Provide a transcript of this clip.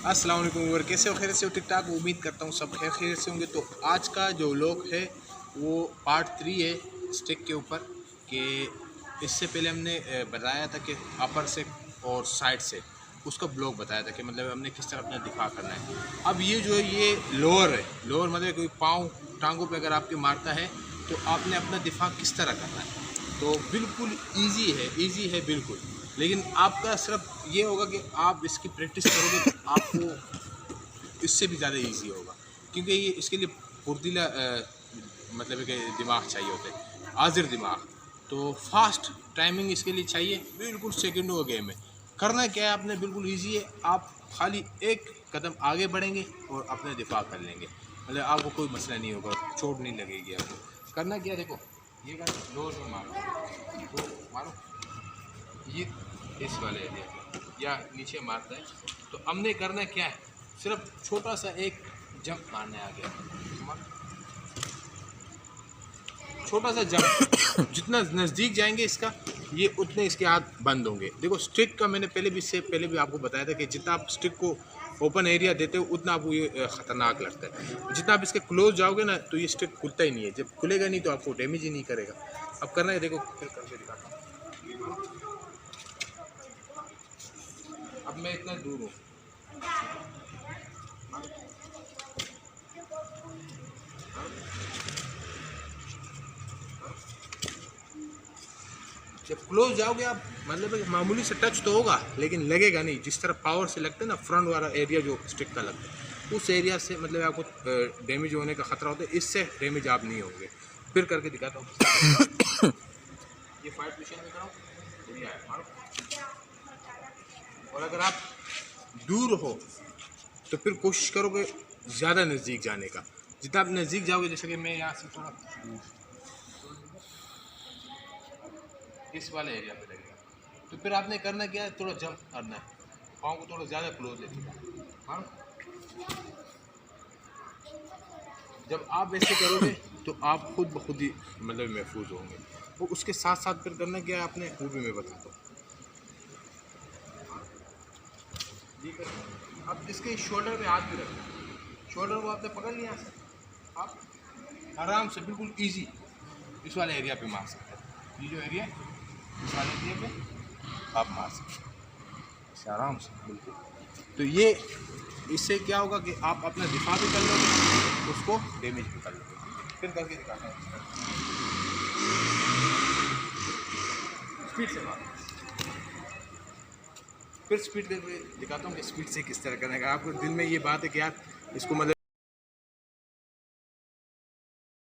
अस्सलाम वालेकुम व्यूअर, कैसे हो? खैर से हो? ठीक ठाक, उम्मीद करता हूँ सब खैर से होंगे। तो आज का जो व्लॉग है वो पार्ट 3 है स्टिक के ऊपर। कि इससे पहले हमने बताया था कि अपर से और साइड से उसका ब्लॉग बताया था कि मतलब हमने किस तरह अपना दिफा करना है। अब ये जो है ये लोअर है, लोअर मतलब कोई पाँव टांगों पे अगर आपके मारता है तो आपने अपना दिफा किस तरह करना है। तो बिल्कुल ईजी है बिल्कुल। लेकिन आपका सिर्फ ये होगा कि आप इसकी प्रैक्टिस करोगे तो आपको इससे भी ज़्यादा इजी होगा, क्योंकि ये इसके लिए फुर्तीला मतलब कि दिमाग चाहिए होता है, हाजिर दिमाग। तो फास्ट टाइमिंग इसके लिए चाहिए, बिल्कुल सेकंडों का गेम है। करना क्या है आपने, बिल्कुल इजी है। आप खाली एक कदम आगे बढ़ेंगे और अपने दिफा कर लेंगे, मतलब आपको कोई मसला नहीं होगा, चोट नहीं लगेगी आपको। करना क्या, देखो ये कर जोर से मारो, तो मारो ये इस वाले एरिया पे या नीचे मारता है। तो हमने करना क्या है, सिर्फ छोटा सा एक जंप मारना है आगे, छोटा सा जंप। जितना नज़दीक जाएंगे इसका, ये उतने इसके हाथ बंद होंगे। देखो स्टिक का मैंने पहले भी आपको बताया था कि जितना आप स्टिक को ओपन एरिया देते हो उतना आपको ये ख़तरनाक लगता है। जितना आप इसके क्लोज जाओगे ना तो ये स्टिक खुलता ही नहीं है, जब खुलेगा नहीं तो आपको डैमेज ही नहीं करेगा। अब करना है, देखो फिर करके दिखाता हूँ। अब मैं इतना दूर हूँ, जब क्लोज जाओगे आप मतलब मामूली से टच तो होगा लेकिन लगेगा नहीं। जिस तरह पावर से लगता है ना, फ्रंट वाला एरिया जो स्टिक का लगता है उस एरिया से मतलब आपको डैमेज होने का ख़तरा होता है। इससे डैमेज आप नहीं होंगे। फिर करके दिखाता हूँ। ये फाइट पोजीशन में कराओ, मारो। और अगर आप दूर हो तो फिर कोशिश करोगे ज़्यादा नज़दीक जाने का। जितना आप नज़दीक जाओगे, जैसे कि मैं यहाँ से थोड़ा इस वाले एरिया पे लगेगा, तो फिर आपने करना क्या है, थोड़ा जंप करना है, पाँव को थोड़ा ज़्यादा क्लोज लेके हाँ। जब आप ऐसे करोगे तो आप खुद ब खुद ही मतलब महफूज होंगे। वो उसके साथ साथ फिर करना क्या है आपने, वो भी मैं बताता हूँ। ये कर, अब इसके शोल्डर पे हाथ भी रखना, शोल्डर को आपने पकड़ लिया, आप आराम से बिल्कुल इजी इस वाले एरिया पे मार सकते हैं। ये जो एरिया इस वाले एरिया पे आप मार सकते हैं इसे आराम से बिल्कुल। तो ये इससे क्या होगा कि आप अपना दिफा भी कर लोगे, उसको डैमेज भी कर लोगे। फिर करके दिखाता हूँ, स्पीड से मारो। फिर स्पीड करके दिखाता हूँ कि स्पीड से किस तरह करने का। आपको दिल में ये बात है कि यार इसको मतलब